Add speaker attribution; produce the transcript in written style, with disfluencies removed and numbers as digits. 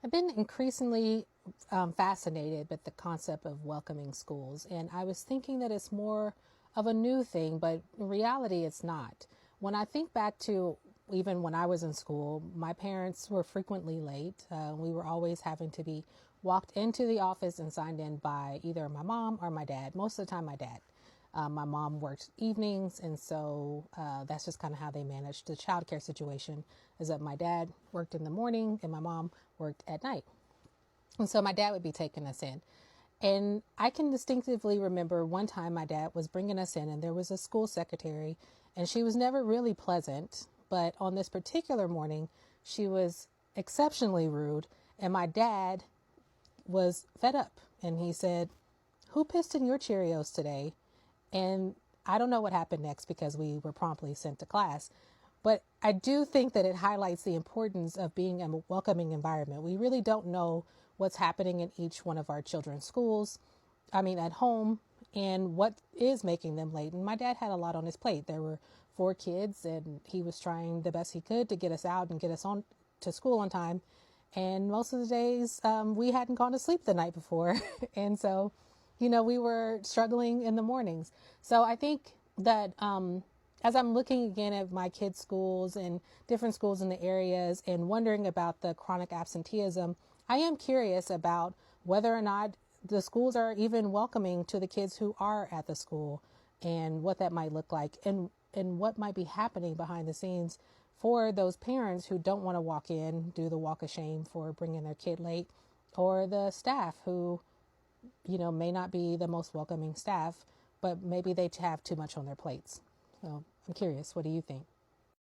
Speaker 1: I've been increasingly fascinated with the concept of welcoming schools, and I was thinking that it's more of a new thing, but in reality, it's not. When I think back to even when I was in school, my parents were frequently late. We were always having to be walked into the office and signed in by either my mom or my dad. Most of the time, my dad. My mom works evenings, and so that's just kind of how they managed the childcare situation. Is that my dad worked in the morning and my mom worked at night, and so my dad would be taking us in. And I can distinctively remember one time my dad was bringing us in, and there was a school secretary, and she was never really pleasant. But on this particular morning, she was exceptionally rude, and my dad was fed up, and he said, "Who pissed in your Cheerios today?" And I don't know what happened next because we were promptly sent to class. But I do think that it highlights the importance of being a welcoming environment. We really don't know what's happening in each one of our children's schools, at home, and what is making them late. And my dad had a lot on his plate. There were four kids, and he was trying the best he could to get us out and get us on to school on time. And most of the days, we hadn't gone to sleep the night before. And so, we were struggling in the mornings. So I think that as I'm looking again at my kids' schools and different schools in the areas and wondering about the chronic absenteeism, I am curious about whether or not the schools are even welcoming to the kids who are at the school and what that might look like and what might be happening behind the scenes for those parents who don't want to walk in, do the walk of shame for bringing their kid late, or the staff who may not be the most welcoming staff, but maybe they have too much on their plates. So I'm curious, what do you think?